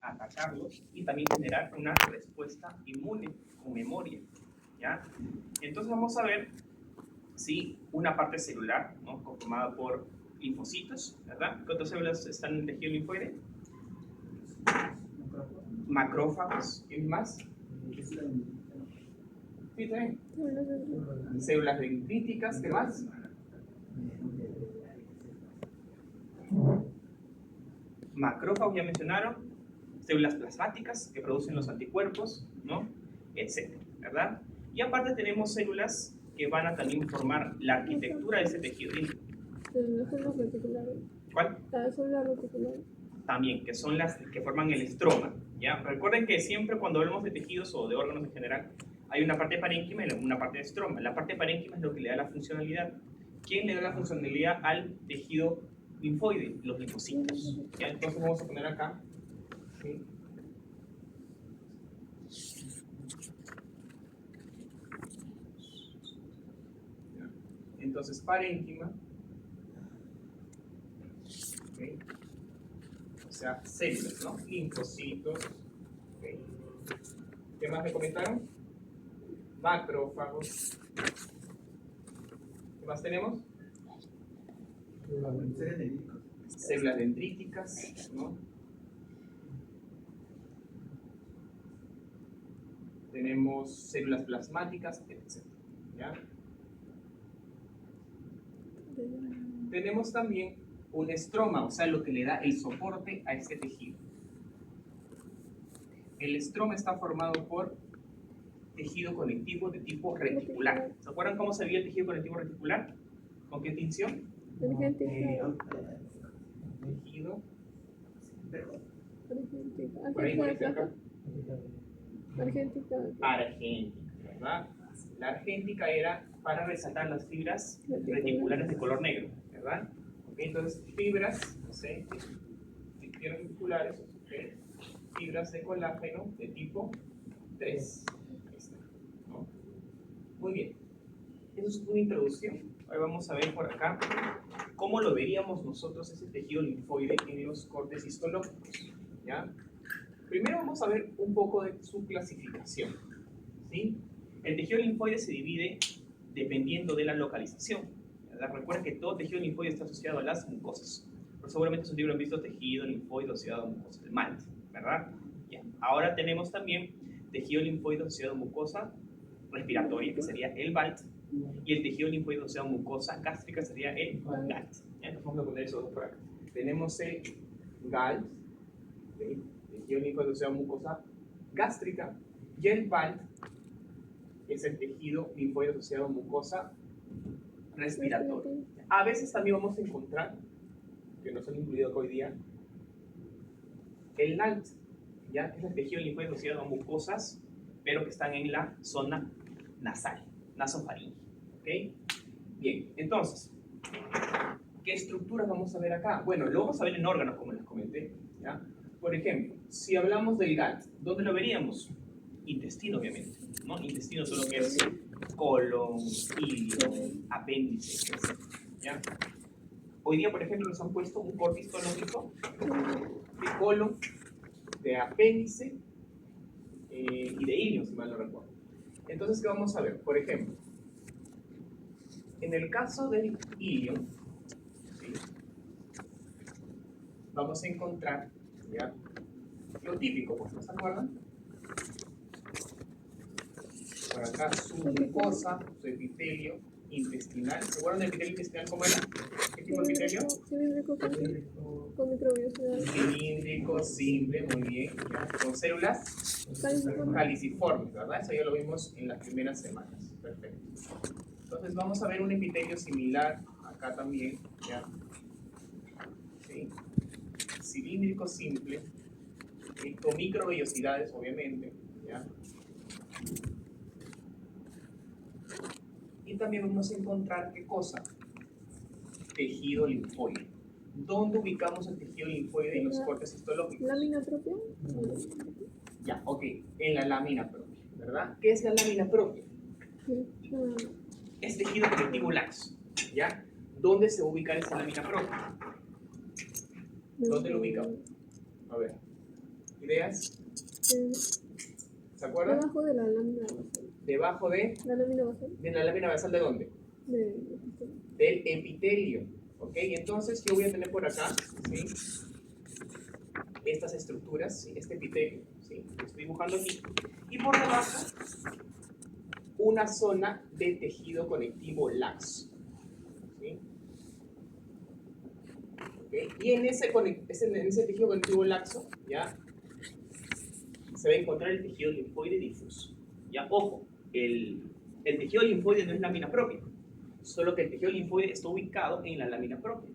atacarlos y también generar una respuesta inmune con memoria, ¿ya? Entonces vamos a ver si una parte celular, ¿no?, conformada por linfocitos, ¿verdad? ¿Qué otras células están en el tejido linfoide? Macrófagos. ¿Qué más? Sí, también. Células dendríticas. ¿Qué más? Macrófagos ya mencionaron. Células plasmáticas que producen los anticuerpos, ¿no?, etcétera, ¿verdad? Y aparte tenemos células que van a también formar la arquitectura de ese tejido linfático. Las células reticulares. ¿Cuál? Las células reticulares. También, que son las que forman el estroma, ¿ya? Recuerden que siempre cuando hablamos de tejidos o de órganos en general, hay una parte parénquima y una parte de estroma. La parte parénquima es lo que le da la funcionalidad. ¿Quién le da la funcionalidad al tejido linfoide? Los linfocitos, ¿ya? Entonces vamos a poner acá, ¿sí? Entonces, parénquima, ¿okay?, o sea, células, ¿no? Linfocitos, ¿okay? ¿Qué más me comentaron? Macrófagos. ¿Qué más tenemos? Células dendríticas, ¿no? Tenemos células plasmáticas, etc., ¿ya? Tenemos también un estroma, o sea, lo que le da el soporte a ese tejido. El estroma está formado por tejido conectivo de tipo reticular. ¿Se acuerdan cómo se veía el tejido conectivo reticular? ¿Con qué tinción? Tejido. Por ahí, por cerca. Argéntica, ¿verdad? La argéntica era para resaltar las fibras reticulares de color negro, ¿verdad? Okay, entonces, fibras, no sé, fibras reticulares, okay, fibras de colágeno de tipo 3. ¿No? Muy bien. Eso es una introducción. Ahora vamos a ver por acá cómo lo veríamos nosotros ese tejido linfoide en los cortes histológicos, ¿ya? Primero vamos a ver un poco de su clasificación, ¿sí? El tejido linfoide se divide dependiendo de la localización, ¿verdad? Recuerden que todo tejido linfoide está asociado a las mucosas. Pero seguramente en su libro han visto tejido linfoide asociado a mucosas, el MALT, ¿verdad? Ya. Ahora tenemos también tejido linfoide asociado a mucosa respiratoria, que sería el BALT, y el tejido linfoide asociado a mucosa gástrica sería el GALT. Entonces vamos a poner esos dos por acá. Tenemos el GALT, ¿sí?, tejido linfoide asociado a mucosa gástrica, y el BALT es el tejido linfoide asociado a mucosa respiratoria. A veces también vamos a encontrar, que no son incluidos hoy día, el NALT, ¿ya?, que es el tejido linfoide asociado a mucosas, pero que están en la zona nasal, nasofaringe. ¿Ok? Bien, entonces, ¿qué estructuras vamos a ver acá? Bueno, lo vamos a ver en órganos, como les comenté, ¿ya? Por ejemplo, si hablamos del GALT, ¿dónde lo veríamos? Intestino, obviamente, ¿no? Intestino, todo lo que es colon, hígado, apéndice, etc., ¿ya? Hoy día, por ejemplo, nos han puesto un corte histológico de colon, de apéndice y de ilio, si mal no recuerdo. Entonces, ¿qué vamos a ver? Por ejemplo, en el caso del ilio, ¿sí?, vamos a encontrar, ¿ya?, lo típico, pues, ¿no se acuerdan? Por acá su mucosa, su epitelio intestinal. ¿Se acuerdan del epitelio intestinal cómo era? ¿Qué tipo de epitelio? cilíndrico con microvellosidad. Cilíndrico, simple, muy bien. ¿Ya? Con células caliciformes, ¿verdad? Eso ya lo vimos en las primeras semanas. Perfecto. Entonces vamos a ver un epitelio similar acá también, ¿ya? ¿Sí? Cilíndrico simple, con microvellosidades, obviamente, ¿ya? Y también vamos a encontrar, ¿qué cosa? Tejido linfoide. ¿Dónde ubicamos el tejido linfoide en los cortes histológicos? ¿Lámina propia? Ya, ok, en la lámina propia, ¿verdad? ¿Qué es la lámina propia? Es tejido conectivo laxo, ¿ya? ¿Dónde se va a ubicar esa lámina propia? ¿Dónde lo ubicamos? A ver. ideas? Eh, ¿Se acuerdan? Debajo de la lámina basal. Debajo de La lámina basal la lámina basal, ¿de dónde? de Del epitelio. ¿Ok? Entonces yo voy a tener por acá, ¿sí? Estas estructuras, ¿sí? Este epitelio, ¿sí? Lo estoy dibujando aquí. Y por debajo, una zona de tejido conectivo laxo. ¿Sí? ¿Okay? Y en ese tejido conectivo laxo, ¿ya? Se va a encontrar el tejido linfoide difuso. ¿Ya? Ojo, el tejido linfoide no es lámina propia, solo que el tejido linfoide está ubicado en la lámina propia.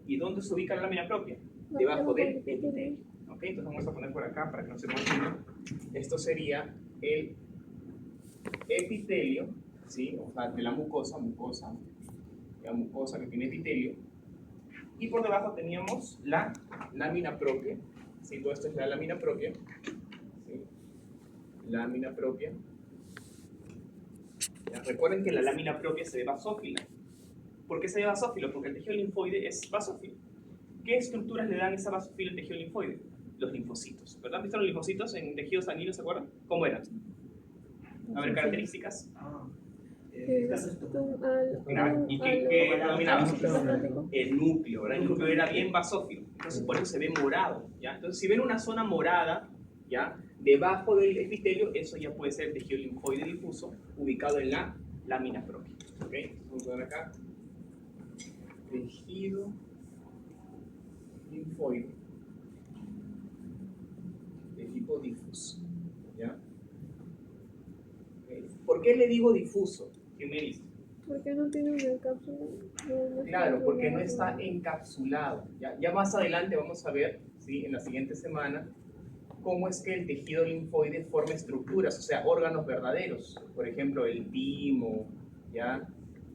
¿Y dónde se ubica la lámina propia? Debajo del epitelio. ¿Ok? Entonces vamos a poner por acá para que no se confunda. Esto sería el epitelio, ¿sí? O sea, de la mucosa que tiene epitelio. Y por debajo teníamos la lámina propia, ¿sí? Todo esto es la lámina propia, ¿sí? Lámina propia. Ya, recuerden que la lámina propia se ve basófila. ¿Por qué se ve basófilo? Porque el tejido linfoide es basófilo. ¿Qué estructuras le dan esa basofila al tejido linfoide? Los linfocitos, ¿verdad? ¿Viste los linfocitos en tejido sanguíneo, se acuerdan? ¿Cómo eran? A ver, características. ¿Y qué predominaba? El núcleo, ¿verdad? El núcleo era bien basófilo, entonces por eso se ve morado, ¿ya? Entonces si ven una zona morada, ¿ya? Debajo del epitelio, eso ya puede ser el tejido linfoide difuso ubicado en la lámina propia, ¿ok? Vamos a ver acá. Tejido linfoide de tipo difuso, ¿ya? Okay. ¿Por qué le digo difuso? ¿Qué me dice? Porque no tiene una cápsula. Claro, porque no está encapsulado. Ya más adelante vamos a ver, ¿sí? En la siguiente semana, cómo es que el tejido linfoide forma estructuras, o sea, órganos verdaderos. Por ejemplo, el timo, ¿ya?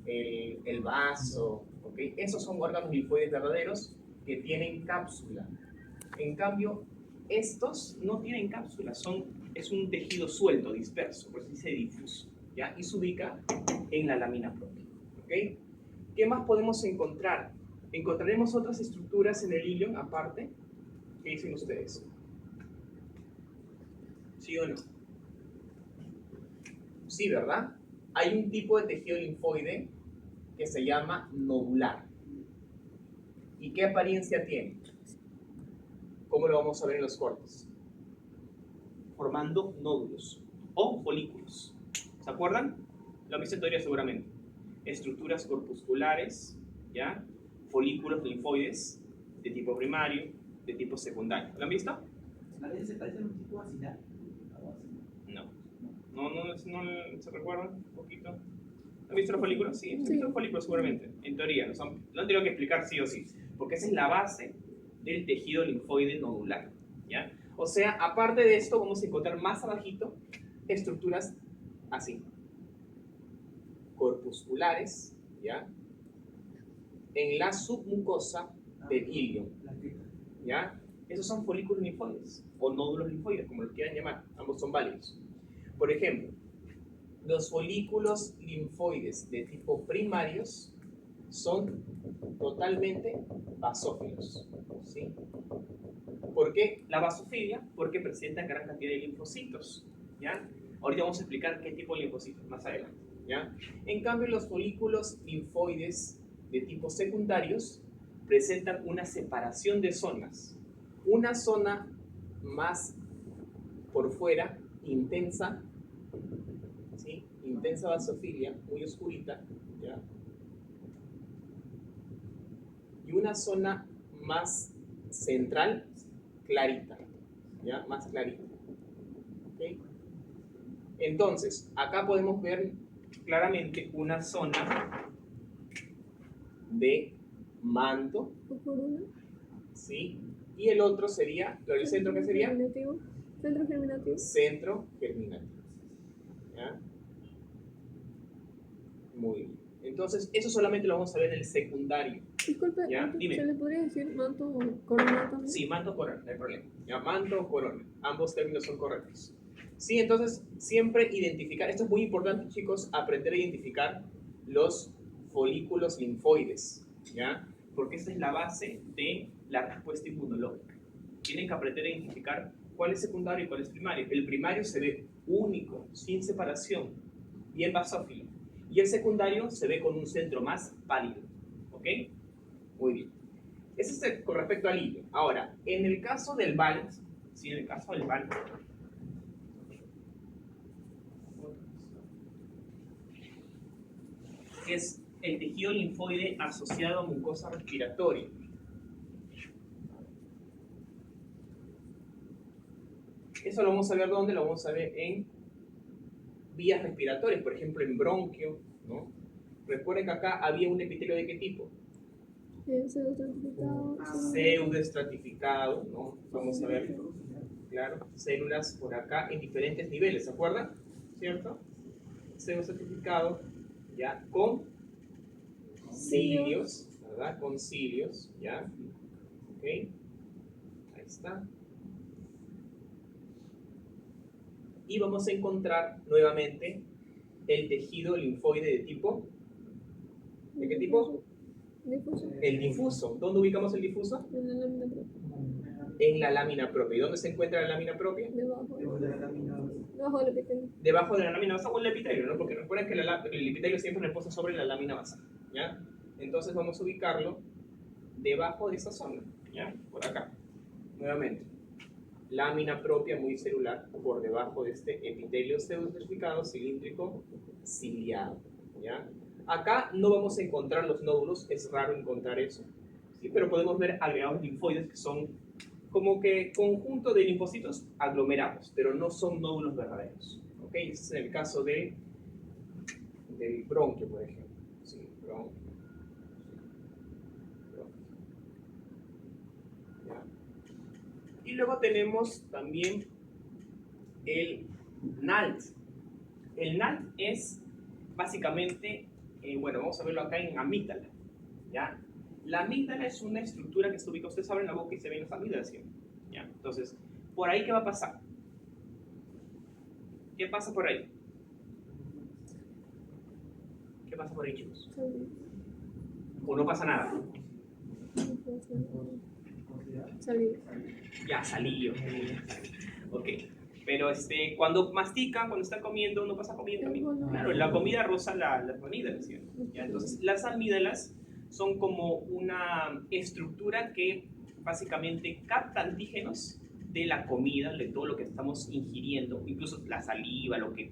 El vaso, ¿ok? Esos son órganos linfoides verdaderos que tienen cápsula. En cambio, estos no tienen cápsula, es un tejido suelto, disperso, por eso dice difuso, ¿ya? Y se ubica en la lámina propia, ¿ok? ¿Qué más podemos encontrar? ¿Encontraremos otras estructuras en el ilion aparte? ¿Qué dicen ustedes? ¿Sí o no? Sí, ¿verdad? Hay un tipo de tejido linfoide que se llama nodular. ¿Y qué apariencia tiene? ¿Cómo lo vamos a ver en los cortes? Formando nódulos o folículos. ¿Se acuerdan? Lo han visto en teoría seguramente. Estructuras corpusculares, ¿ya? Folículos linfoides de tipo primario, de tipo secundario. ¿Lo han visto? A veces se parece a un tipo acilar. No se recuerdan un poquito. ¿Han visto los folículos? Sí, han visto los folículos seguramente. En teoría, lo han tenido que explicar sí o sí. Porque esa es la base del tejido linfoide nodular, ¿ya? O sea, aparte de esto, vamos a encontrar más abajito estructuras así. Corpusculares, ¿ya? En la submucosa del ilion, ¿ya? Esos son folículos linfoides o nódulos linfoides, como los quieran llamar. Ambos son válidos. Por ejemplo, los folículos linfoides de tipo primarios son totalmente basófilos, ¿sí? ¿Por qué la basofilia? Porque presentan gran cantidad de linfocitos, ¿ya? Ahorita vamos a explicar qué tipo de linfocitos más adelante, ¿ya? En cambio, los folículos linfoides de tipo secundarios presentan una separación de zonas. Una zona más por fuera, intensa, ¿sí? Intensa basofilia, muy oscurita, ¿ya? Y una zona más central, clarita, ¿ya? Más clarita. ¿Okay? Entonces, acá podemos ver claramente una zona de manto, ¿sí? Y el otro sería, ¿el centro qué sería? Centro germinativo. Centro germinativo. ¿Ya? Muy bien. Entonces, eso solamente lo vamos a ver en el secundario. Disculpe, ¿Ya? Dime. ¿se le podría decir manto o corona también? Sí, manto o corona, no hay problema. ¿Ya? Manto o corona, ambos términos son correctos. Sí, entonces, siempre identificar, esto es muy importante, chicos, aprender a identificar los folículos linfoides, ¿ya? Porque esta es la base de la respuesta inmunológica. Tienen que aprender a identificar ¿Cuál es secundario y cuál es primario? El primario se ve único, sin separación, bien basófilo. Y el secundario se ve con un centro más pálido. ¿Ok? Muy bien. Eso es con respecto al hilo. Ahora, en el caso del BALT, ¿sí? En el caso del BALT, es el tejido linfoide asociado a mucosa respiratoria. Eso lo vamos a ver ¿dónde? Lo vamos a ver en vías respiratorias, por ejemplo en bronquio, ¿no? Recuerden que acá había un epitelio de qué tipo? Pseudoestratificado. Pseudoestratificado, ¿no? Vamos a ver, claro, células por acá en diferentes niveles, ¿se acuerdan? ¿Cierto? Pseudoestratificado, ya, con cilios, ¿verdad? Con cilios, ¿ya? ¿Ok? Ahí está. Y vamos a encontrar nuevamente el tejido linfoide de tipo, ¿de qué tipo? Difuso. El difuso. ¿Dónde ubicamos el difuso? En la lámina propia. En la lámina propia. ¿Y dónde se encuentra la lámina propia? Debajo. Debajo de la lámina. Debajo del epitelio. Debajo de la lámina basal o el epitelio, ¿no? Porque recuerden que el epitelio siempre reposa sobre la lámina basal, ¿ya? Entonces vamos a ubicarlo debajo de esa zona, ¿ya? Por acá. Nuevamente. Lámina propia muy celular por debajo de este epitelio pseudoestratificado cilíndrico ciliado, ¿ya? Acá no vamos a encontrar los nódulos, es raro encontrar eso, ¿sí? Pero podemos ver agregados linfoides que son como que conjunto de linfocitos aglomerados, pero no son nódulos verdaderos, ¿ok? Ese es el caso del bronquio, por ejemplo, ¿sí? Bronquio. Y luego tenemos también el NALT. El NALT es básicamente, bueno, vamos a verlo acá en amígdala, ¿ya? La amígdala es una estructura que se ubica, ustedes abren la boca y se ven las amígdalas, ¿sí? ¿Ya? Entonces, ¿por ahí qué va a pasar? ¿Qué pasa por ahí? ¿Qué pasa por ahí, chicos? ¿O no pasa nada? Salir. Ya, salí, ok. Pero cuando mastica, cuando está comiendo, no pasa comiendo también. Claro, la comida roza las amígdalas, ¿sí? ¿Ya? Entonces, las amígdalas son como una estructura que básicamente capta antígenos de la comida, de todo lo que estamos ingiriendo, incluso la saliva, lo que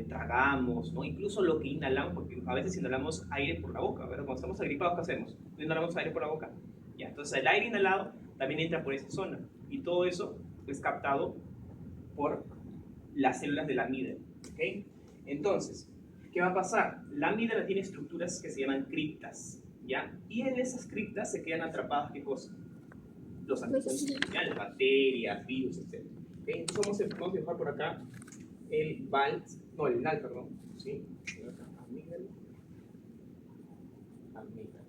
tragamos, ¿no? Incluso lo que inhalamos, porque a veces inhalamos aire por la boca, ¿verdad? Cuando estamos agripados, ¿qué hacemos? Inhalamos aire por la boca. Ya, entonces el aire inhalado también entra por esa zona y todo eso es captado por las células de la amígdala, ¿ok? Entonces, ¿qué va a pasar? La amígdala tiene estructuras que se llaman criptas, ¿ya? Y en esas criptas se quedan atrapadas, ¿qué cosa? Los antígenos, ¿ya? Las bacterias, virus, etc. ¿Okay? Entonces vamos a dibujar por acá el BALT, no, el NAL, perdón, ¿sí? Amígdala. Amígdala.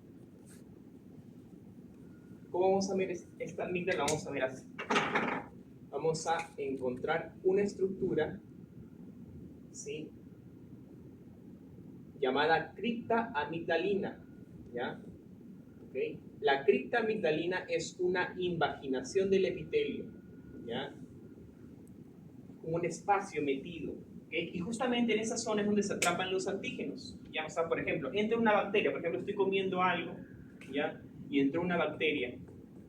¿Cómo vamos a ver esta amígdala? Vamos a ver así. Vamos a encontrar una estructura, ¿sí? Llamada cripta amigdalina, ¿ya? ¿Okay? La cripta amigdalina es una invaginación del epitelio, ¿ya? Un espacio metido, ¿okay? Y justamente en esa zona es donde se atrapan los antígenos, ¿ya? O sea, por ejemplo, entra una bacteria, por ejemplo, estoy comiendo algo, ¿ya? Y entró una bacteria,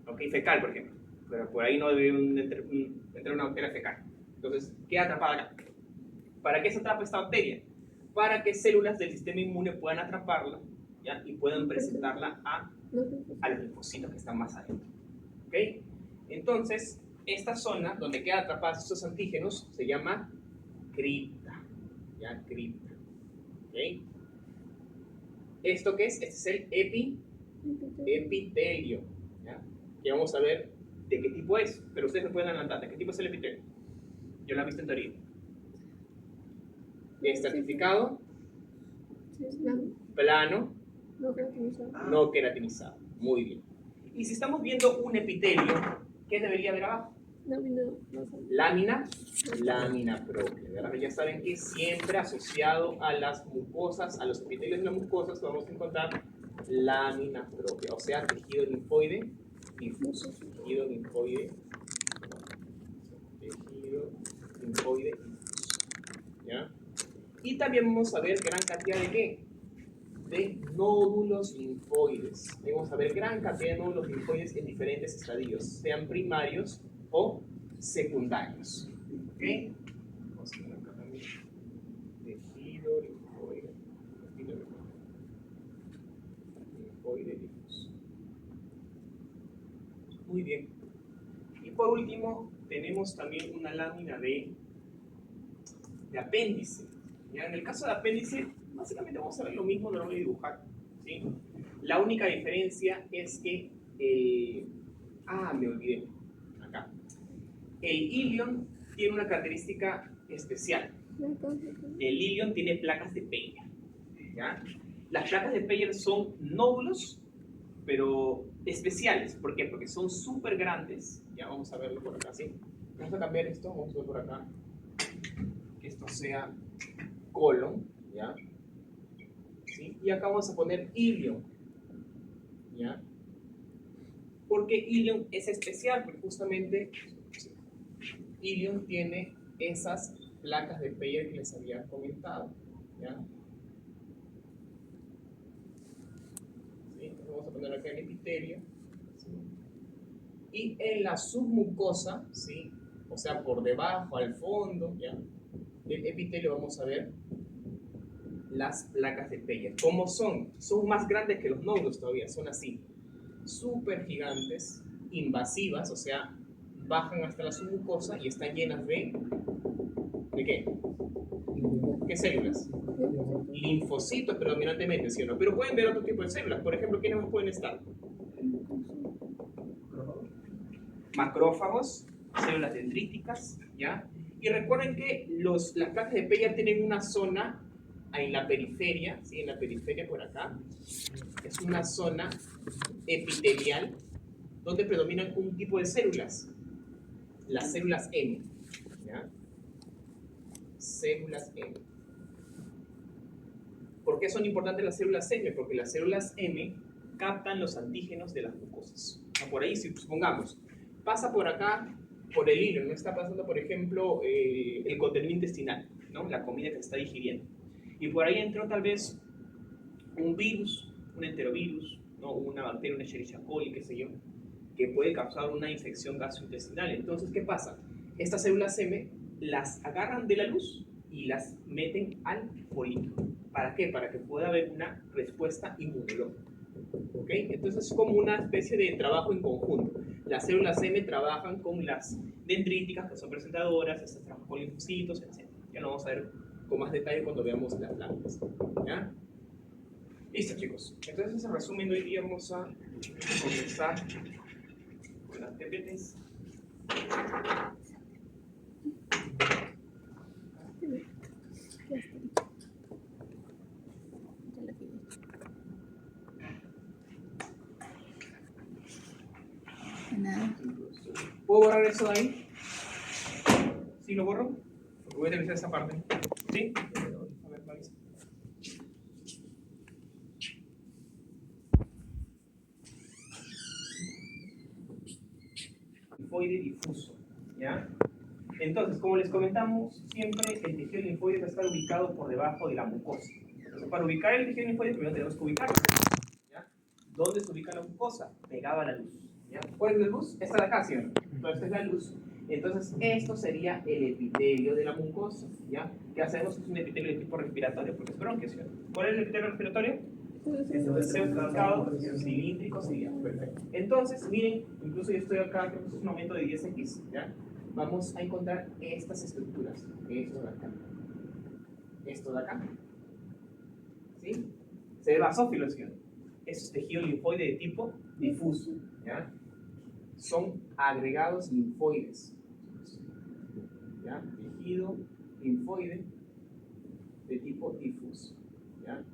¿ok? Fecal, por ejemplo, pero por ahí no debe entrar una bacteria fecal. Entonces, queda atrapada acá. ¿Para qué se atrapa esta bacteria? Para que células del sistema inmune puedan atraparla, ¿ya? Y puedan presentarla a los linfocitos que están más adentro, ¿ok? Entonces, esta zona donde quedan atrapados estos antígenos se llama cripta, ¿ya? Cripta, ¿ok? ¿Esto qué es? Este es el epitelio, ¿ya? Que vamos a ver de qué tipo es, pero ustedes me pueden adelantar, ¿de qué tipo es el epitelio? Yo lo he visto en teoría. Estratificado, plano, no queratinizado. Muy bien. Y si estamos viendo un epitelio, ¿qué debería haber abajo? Lámina propia, ¿verdad? Ya saben que siempre asociado a las mucosas, a los epitelios de las mucosas, vamos a encontrar lámina propia, o sea, tejido linfoide difuso. Tejido linfoide linfoide difuso, ¿ya? Y también vamos a ver gran cantidad de ¿qué? De nódulos linfoides. Vamos a ver gran cantidad de nódulos linfoides en diferentes estadios, sean primarios o secundarios. ¿Ok? Vamos a ver acá también. Tejido linfoide. Linfoide difuso. Muy bien. Y por último, tenemos también una lámina de apéndice. ¿Ya? En el caso de apéndice, básicamente vamos a ver lo mismo, no lo voy a dibujar, ¿sí? La única diferencia es que me olvidé, acá. El ilion tiene una característica especial. El ilion tiene placas de Peyer, ¿ya? Las placas de Peyer son nódulos, pero especiales. ¿Por qué? Porque son súper grandes. Ya vamos a verlo por acá, ¿sí? Vamos a cambiar esto, vamos a ver por acá. Que esto sea colon, ¿ya? ¿Sí? Y acá vamos a poner ilion, ¿ya? Porque ilion es especial, porque justamente ilion tiene esas placas de Peyer que les había comentado, ¿ya? ¿Sí? Entonces vamos a poner acá el epitelio, ¿sí? Y en la submucosa, ¿sí? O sea, por debajo, al fondo, ¿ya? Del epitelio vamos a ver las placas de Peyer. ¿Cómo son? Son más grandes que los nódulos todavía, son así. Súper gigantes, invasivas, o sea, bajan hasta la submucosa y están llenas de qué? ¿Qué células? Linfocitos predominantemente, ¿sí o no? Pero pueden ver otro tipo de células. Por ejemplo, ¿quiénes más pueden estar? Macrófagos, células dendríticas, ¿ya? Y recuerden que las placas de Peyer tienen una zona en la periferia, ¿sí? En la periferia por acá, es una zona epitelial donde predominan un tipo de células, las células M, ¿ya? Células M. ¿Por qué son importantes las células M? Porque las células M captan los antígenos de las mucosas. Por ahí, si supongamos, pasa por acá, por el hilo, no está pasando, por ejemplo, el contenido intestinal, ¿no? La comida que se está digiriendo. Y por ahí entró tal vez un virus, un enterovirus, ¿no? Una bacteria, una Escherichia coli, qué sé yo, que puede causar una infección gastrointestinal. Entonces, ¿qué pasa? Estas células M las agarran de la luz y las meten al folículo. ¿Para qué? Para que pueda haber una respuesta inmunológica. ¿Ok? Entonces es como una especie de trabajo en conjunto. Las células M trabajan con las dendríticas, que son presentadoras, estas trabajan con linfocitos, etc. Ya lo vamos a ver con más detalle cuando veamos las láminas. ¿Ya? Listo, chicos. Entonces, en resumen, hoy día vamos a comenzar con las PPTs. Nada. ¿Puedo borrar eso de ahí? ¿Sí lo borro? Porque voy a utilizar esa parte. ¿Sí? A ver, Marisa. Linfoide difuso, ¿ya? Entonces, como les comentamos, siempre el tejido linfoide va a estar ubicado por debajo de la mucosa. Entonces, para ubicar el tejido linfoide, primero tenemos que ubicarlo, ¿ya? ¿Dónde se ubica la mucosa? Pegada a la luz, ¿ya? ¿Cuál es la luz? Esta de acá, ¿sí o no? Entonces, esta es la luz. Entonces, esto sería el epitelio de la mucosa, ¿ya? ¿Qué hacemos? Es un epitelio de tipo respiratorio, porque es bronquio, ¿sí? ¿Cuál es el epitelio respiratorio? Cilíndrico sería, perfecto. Entonces, miren, incluso yo estoy acá, creo que es un aumento de 10x, ¿ya? Vamos a encontrar estas estructuras, esto de acá, esto de acá, ¿sí? Se ve basófilo, ¿sí? Es tejido linfoide de tipo difuso, ¿ya? Son agregados linfoides, ¿ya? Tejido linfoide de tipo difuso, ¿ya?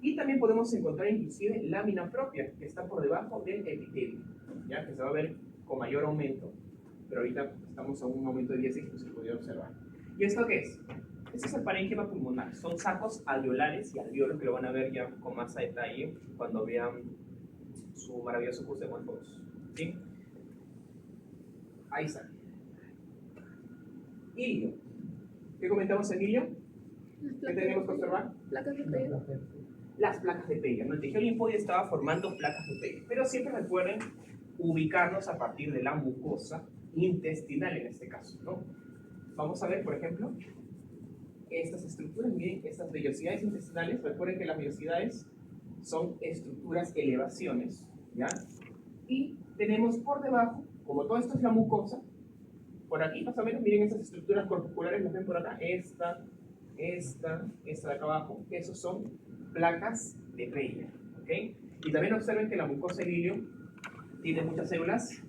Y también podemos encontrar inclusive lámina propia, que está por debajo del epitelio, ¿ya? Que se va a ver con mayor aumento, pero ahorita estamos a un aumento de 10 que se podría observar. ¿Y esto qué es? Este es el parénquima pulmonar. Son sacos alveolares y alveolos que lo van a ver ya con más detalle cuando vean su maravilloso curso de morfos, ¿sí? Ahí está. Ilio. ¿Qué comentamos en ilio? ¿Qué tenemos que observar? Placas de pega. Las placas de pega. El tejido linfoide estaba formando placas de pega. Pero siempre recuerden ubicarnos a partir de la mucosa intestinal en este caso, ¿no? Vamos a ver, por ejemplo, estas estructuras, miren, estas vellosidades intestinales. Recuerden que las vellosidades son estructuras elevaciones, ¿ya? Y tenemos por debajo, como todo esto es la mucosa, por aquí más o menos, miren esas estructuras corpusculares, las ven por acá, esta de acá abajo, esos son placas de Peyer, ¿ok? Y también observen que la mucosa del ilio tiene muchas células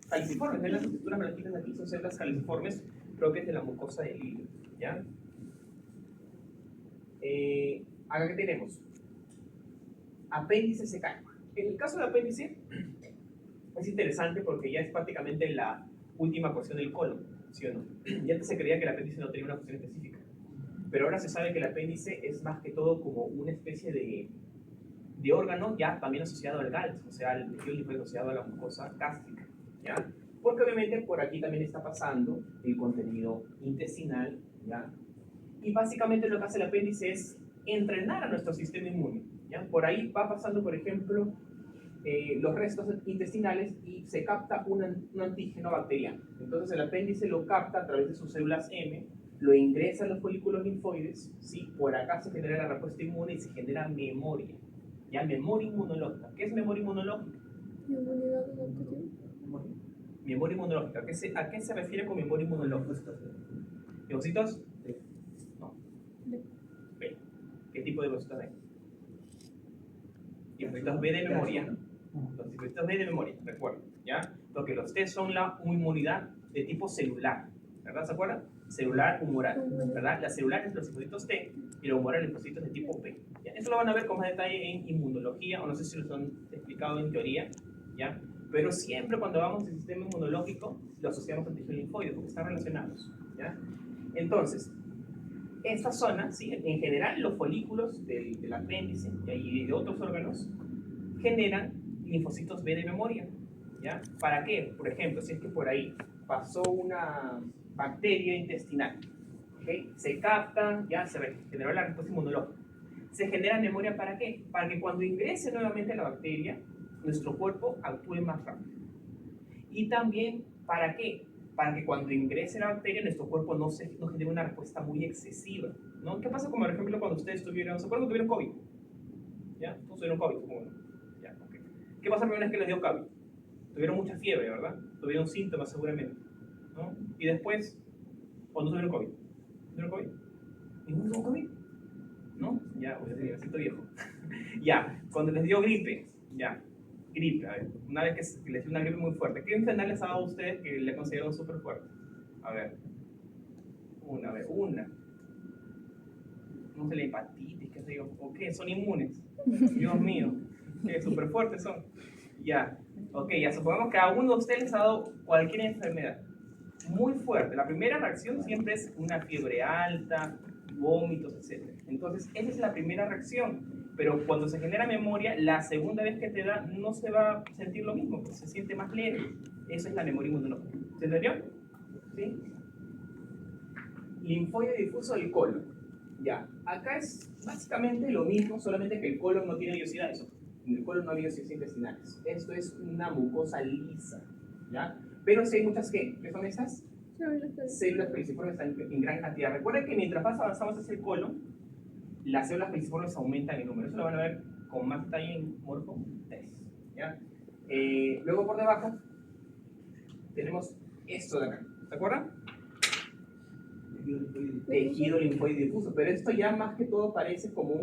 caliciformes, ven las estructuras blanquitas de aquí, son células caliciformes propias de la mucosa del ilio, ¿ya? Acá que tenemos apéndice secal. En el caso del apéndice es interesante porque ya es prácticamente la última porción del colon, ¿sí o no? Y antes se creía que el apéndice no tenía una función específica, pero ahora se sabe que el apéndice es más que todo como una especie de órgano ya también asociado al GALS, o sea, el tejido linfoide asociado a la mucosa gástrica, ¿ya? Porque obviamente por aquí también está pasando el contenido intestinal, ¿ya? Y básicamente lo que hace el apéndice es entrenar a nuestro sistema inmune, ¿ya? Por ahí va pasando, por ejemplo, los restos intestinales y se capta un antígeno bacteriano. Entonces el apéndice lo capta a través de sus células M, lo ingresa a los folículos linfoides, ¿sí? Por acá se genera la respuesta inmune y se genera memoria, ¿ya? Memoria inmunológica. ¿Qué es memoria inmunológica? Inmunidad adaptativa. Memoria inmunológica. ¿A qué se refiere con memoria inmunológica? ¿Leucocitos? No. B. ¿Qué tipo de leucocitos hay? Linfocitos B de memoria. Los linfocitos B de memoria, recuerden, ¿ya? Porque los T son la inmunidad de tipo celular, ¿verdad? ¿Se acuerdan? Celular, humoral, ¿verdad? Las celulares, los linfocitos T, y los humorales, linfocitos de tipo B. ¿Ya? Eso lo van a ver con más detalle en inmunología, o no sé si lo han explicado en teoría, ¿ya? Pero siempre cuando vamos al sistema inmunológico, lo asociamos al tejido linfoide, porque están relacionados, ¿ya? Entonces, esta zona, ¿sí? En general, los folículos del apéndice y de otros órganos generan linfocitos B de memoria, ¿ya? ¿Para qué? Por ejemplo, si es que por ahí pasó una bacteria intestinal, ¿okay? Se capta, ya se generó la respuesta inmunológica. ¿Se genera memoria para qué? Para que cuando ingrese nuevamente la bacteria, nuestro cuerpo actúe más rápido. Y también, ¿para qué? Para que cuando ingrese la bacteria, nuestro cuerpo no genere una respuesta muy excesiva, ¿no? ¿Qué pasa, como por ejemplo, cuando ustedes tuvieron, ¿se acuerdan que tuvieron COVID? ¿Ya? Todos tuvieron COVID, supongo. ¿Ya? Okay. ¿Qué pasa la primera vez que les dio COVID? Tuvieron mucha fiebre, ¿verdad? Tuvieron síntomas seguramente, ¿no? Y después, ¿cuándo tuvieron COVID? ¿Tuvieron COVID? ¿Ninguno tuvo COVID? ¿No? Ya, voy a decir, siento viejo. Ya, cuando les dio gripe, ya, gripe, a ver, una vez que les dio una gripe muy fuerte, ¿qué enfermedad les ha dado a ustedes que le consideraron súper fuerte? A ver, una. No sé, la hepatitis, qué sé yo, ¿o qué? Son inmunes. Dios mío, qué súper fuertes son. Ya, ok, ya supongamos que a uno de ustedes les ha dado cualquier enfermedad muy fuerte. La primera reacción siempre es una fiebre alta, vómitos, etc. Entonces, esa es la primera reacción. Pero cuando se genera memoria, la segunda vez que te da no se va a sentir lo mismo, porque se siente más leve. Eso es la memoria inmunológica. ¿Se entendió? ¿Sí? Linfoide difuso del colon. Ya, acá es básicamente lo mismo, solamente que el colon no tiene vellosidades. En el colon no hay vellosidades intestinales. Esto es una mucosa lisa, ¿ya? Pero sí hay muchas ¿qué son esas? Células peliciformes en gran cantidad. Recuerden que mientras más avanzamos hacia el colon, las células peliciformes aumentan en número. Eso lo van a ver con más detalle en Morfo 3, ¿ya? Luego por debajo tenemos esto de acá. ¿Se acuerdan? Tejido linfoide difuso, pero esto ya más que todo parece como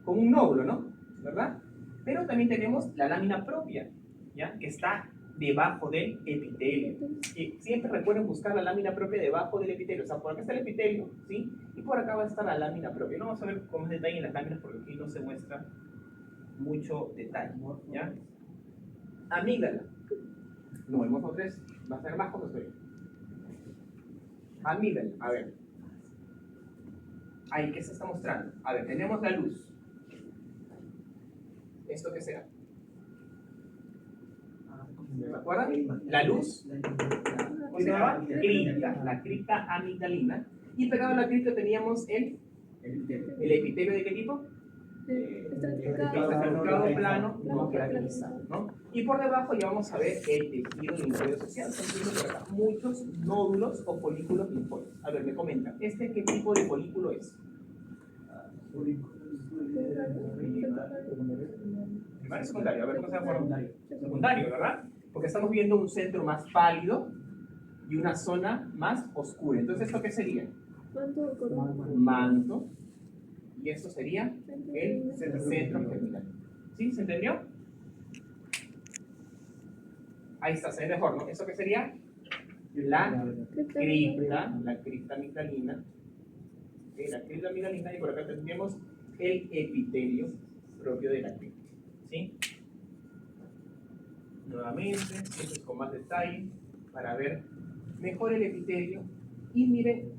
un nódulo, ¿no? ¿Verdad? Pero también tenemos la lámina propia, ¿ya? Que está debajo del epitelio. Y siempre recuerden buscar la lámina propia debajo del epitelio. O sea, por acá está el epitelio, ¿sí? Y por acá va a estar la lámina propia. No vamos a ver con más detalle en las láminas porque aquí no se muestra mucho detalle, ¿ya? Amígdala. No, el Morfo 3 va a ser más como estoy. Amígdala, a ver. Ahí, ¿qué se está mostrando? A ver, tenemos la luz. ¿Esto qué será? ¿Se acuerdan? La luz. ¿Cómo se llamaba? Cripta, la cripta amigdalina. Y pegado a la cripta teníamos el epitelio ¿de qué tipo? Estratificado plano, no queratinizado, ¿no? Y por debajo ya vamos a ver el tejido linfóide social. Estamos viendo por acá muchos nódulos o folículos linfóides. A ver, me comentan, ¿este qué tipo de folículo es? Primario o secundario, a ver cómo se llama. Secundario, ¿verdad? Porque estamos viendo un centro más pálido y una zona más oscura. Entonces, ¿esto qué sería? Manto. Y esto sería el centro germinal. ¿Sí? ¿Se entendió? Ahí está, se ve mejor, ¿no? ¿Eso qué sería? La cripta amigdalina. ¿Okay? La cripta amigdalina, y por acá tendríamos el epitelio propio de la cripta. ¿Sí? Nuevamente, entonces con más detalle, para ver mejor el epitelio. Y miren,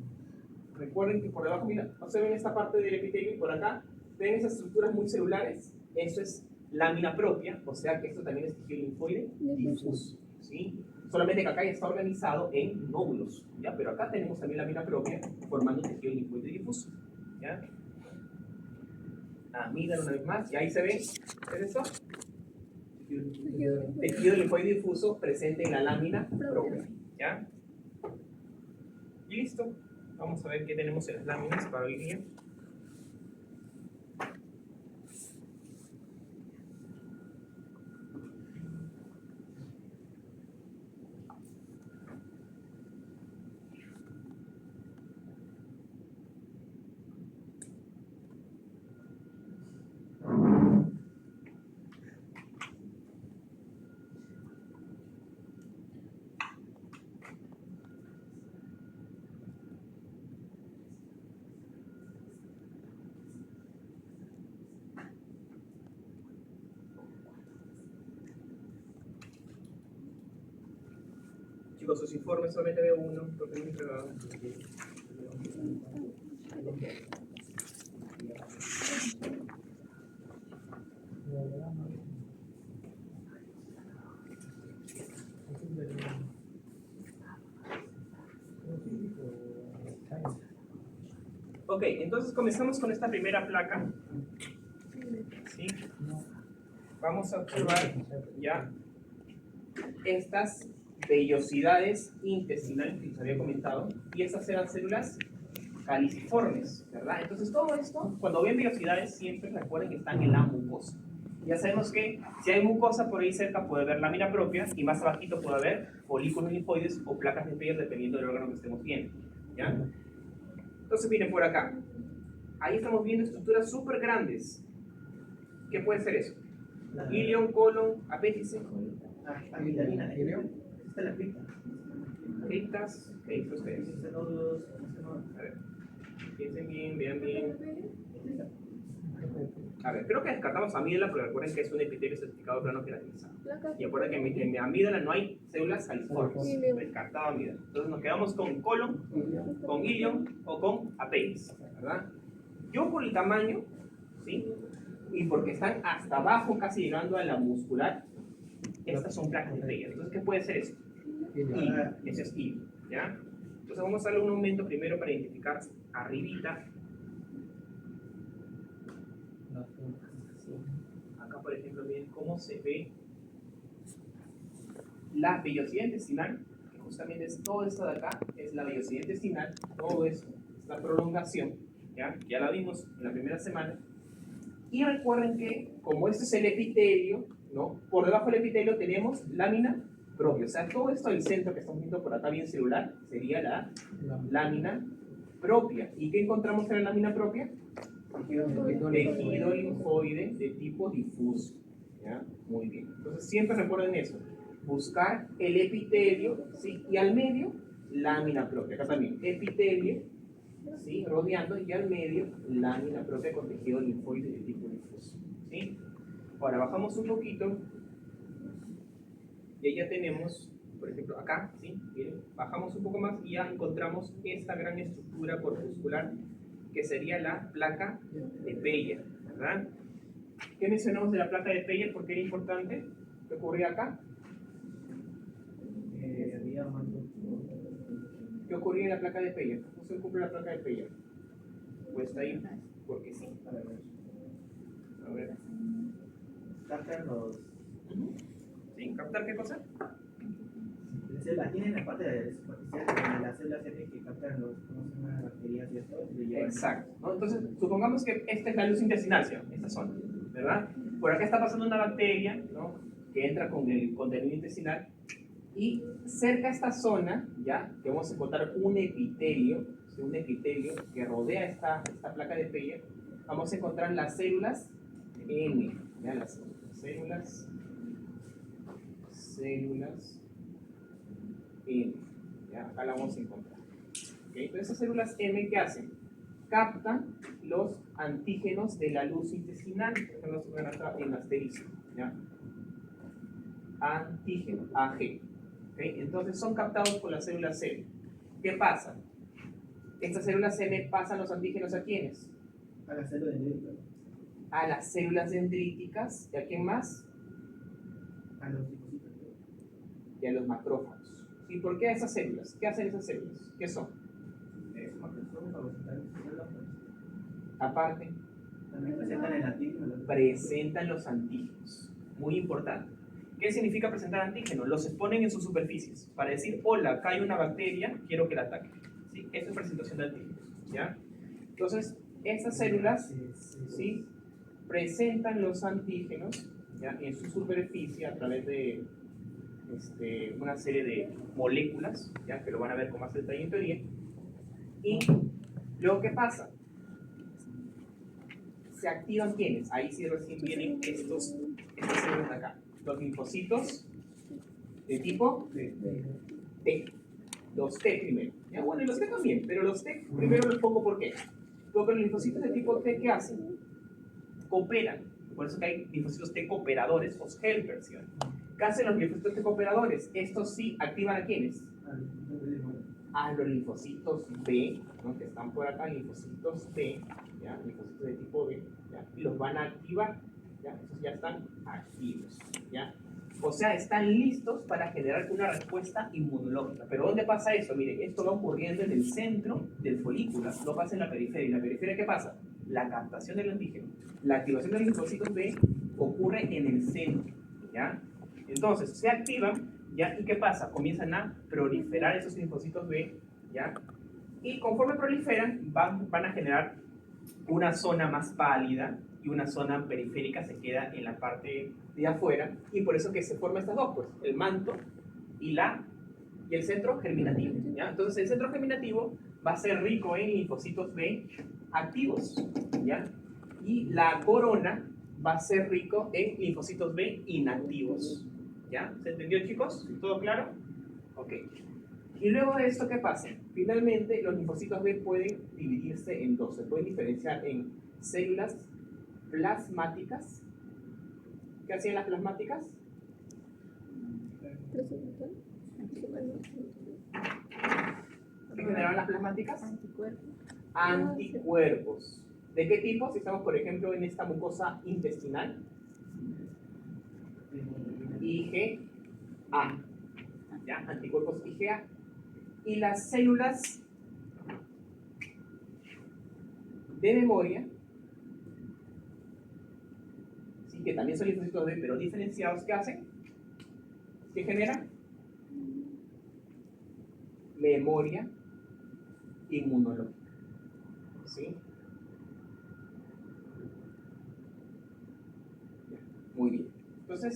recuerden que por debajo, mira, no se ven esta parte del epitelio y por acá ven esas estructuras muy celulares. Eso es lámina propia, o sea que esto también es tejido linfoide difuso, ¿sí? Solamente que acá ya está organizado en nódulos, ¿ya? Pero acá tenemos también lámina propia formando un tejido linfoide difuso, ¿ya? Miren una vez más, y ahí se ve, ¿es eso? Tejido linfoide difuso presente en la lámina propia, ¿ya? Y listo. Vamos a ver qué tenemos en las láminas para hoy día. Chicos, sus informes solamente veo uno, porque no he entregado. Ok, entonces comenzamos con esta primera placa. ¿Sí? Vamos a observar ya estas vellosidades intestinales que les había comentado, y estas eran células caliciformes, ¿verdad? Entonces todo esto, cuando ven vellosidades, siempre recuerden que están en la mucosa. Ya sabemos que si hay mucosa por ahí cerca puede haber lámina propia, y más abajito puede haber folículos linfoides o placas de Peyer dependiendo del órgano que estemos viendo, ¿ya? Entonces miren por acá, ahí estamos viendo estructuras súper grandes. ¿Qué puede ser eso? Ilion, colon, apéndice. Amigdalina, ¿ilion? Esta es la cripta. Criptas, ¿qué dicen ustedes? A ver, piensen bien, vean bien. A ver, creo que descartamos amígdala, pero recuerden que es un epitelio certificado plano queratinizado. Y recuerden que en amígdala no hay células caliciformes. Descartado amígdala. Entonces nos quedamos con colon, con ilion o con apéndice, ¿verdad? Yo por el tamaño, ¿sí? Y porque están hasta abajo, casi llegando a la muscular, estas son placas de Peyer. Entonces, ¿qué puede ser eso? Ilion. Ese es ilion, ¿ya? Entonces vamos a darle un aumento primero para identificar arribita. Acá, por ejemplo, miren cómo se ve la vellosidad intestinal, que justamente es todo esto de acá, es la vellosidad intestinal, todo esto es la prolongación, ya la vimos en la primera semana. Y recuerden que, como este es el epitelio, ¿no? Por debajo del epitelio tenemos lámina propia, o sea, todo esto del centro que estamos viendo por acá bien celular sería la lámina propia. ¿Y qué encontramos en la lámina propia? Tejido linfoide de tipo difuso, ¿ya? Muy bien. Entonces siempre recuerden eso, buscar el epitelio, ¿sí? Y al medio, lámina propia. Acá también, epitelio, ¿sí? Rodeando, y al medio, lámina propia con tejido linfoide de tipo difuso, ¿sí? Ahora bajamos un poquito, y ahí ya tenemos, por ejemplo, acá, ¿sí? Miren, bajamos un poco más y ya encontramos esta gran estructura corpuscular que sería la placa de Peyer, ¿verdad? ¿Qué mencionamos de la placa de Peyer? ¿Por qué era importante? ¿Qué ocurría acá? ¿Qué ocurrió en la placa de Peyer? ¿Qué función cumple la placa de Peyer? Pues está ahí porque sí. A ver. Captan los. ¿Sí? ¿Captar qué cosa? Las células tienen la parte de superficial donde las células tienen que captar los, ¿cómo se llama? Bacterias y esto. Y lo llevan. Exacto, ¿no? Entonces, supongamos que esta es la luz intestinal, ¿sí? Esta zona, ¿verdad? Por acá está pasando una bacteria, ¿no? Que entra con el contenido intestinal y cerca a esta zona, ¿ya? Que vamos a encontrar un epitelio, ¿sí? Un epitelio que rodea esta placa de Peyer. Vamos a encontrar las células M, ¿ya? Las células M, ¿ya? Acá la vamos a encontrar. ¿Okay? Entonces, esas células M, ¿qué hacen? Captan los antígenos de la luz intestinal. Por ejemplo, se ven acá en asterisco, ¿ya? Antígeno, AG. ¿Okay? Entonces son captados por las células M. ¿Qué pasa? Estas células M pasan los antígenos ¿a quiénes? A las células dendríticas. A las células dendríticas. ¿Y a quién más? A los linfocitos. Y a los macrófagos. ¿Y por qué a esas células? ¿Qué hacen esas células? ¿Qué son? Son fagocitales. Aparte, También presentan el antígeno. presentan los antígenos. Muy importante. ¿Qué significa presentar antígenos? Los exponen en sus superficies para decir, hola, acá hay una bacteria, quiero que la ataque. ¿Sí? Eso es presentación de antígenos. ¿Ya? Entonces, estas células, ¿sí? Presentan los antígenos, ¿ya? En su superficie a través de una serie de moléculas, ¿ya? Que lo van a ver con más detalle en teoría. Y luego, ¿qué pasa? Se activan ¿quiénes? Ahí sí recién vienen estas células de acá. Los linfocitos de tipo T. Los T primero. ¿Ya? Bueno, y los T también, pero los T primero los pongo ¿por qué? Porque los linfocitos de tipo T, ¿qué hacen? Cooperan. Por eso que hay linfocitos T cooperadores o helpers. ¿Sí? ¿Qué hacen los linfocitos T cooperadores? Estos sí activan ¿a quiénes? A los linfocitos B, ¿no? Que están por acá, linfocitos B, ¿ya? Linfocitos de tipo B, ¿ya? Y los van a activar, ¿ya? Esos ya están activos, ¿ya? O sea, están listos para generar una respuesta inmunológica. ¿Pero dónde pasa eso? Miren, esto va ocurriendo en el centro del folículo, no pasa en la periferia. ¿En la periferia qué pasa? La captación del antígeno. La activación de los linfocitos B ocurre en el centro, ¿ya? Entonces, se activan, ¿ya? ¿Y qué pasa? Comienzan a proliferar esos linfocitos B, ¿ya? Y conforme proliferan, van a generar una zona más pálida y una zona periférica se queda en la parte de afuera, y por eso que se forman estas dos, pues, el manto y el centro germinativo, ¿ya? Entonces, el centro germinativo va a ser rico en linfocitos B activos, ¿ya? Y la corona va a ser rico en linfocitos B inactivos, ¿ya? ¿Se entendió, chicos? ¿Todo claro? Ok. Y luego de esto, ¿qué pasa? Finalmente, los linfocitos B pueden dividirse en dos. Se pueden diferenciar en células plasmáticas. ¿Qué hacían las plasmáticas? ¿Qué generaban las plasmáticas? Anticuerpos. ¿De qué tipo? Si estamos, por ejemplo, en esta mucosa intestinal. IgA. ¿Ya? Anticuerpos IgA. Y las células de memoria, sí, que también son linfocitos B, pero diferenciados, ¿qué hacen? ¿Qué generan? Memoria inmunológica. ¿Sí? Muy bien. Entonces,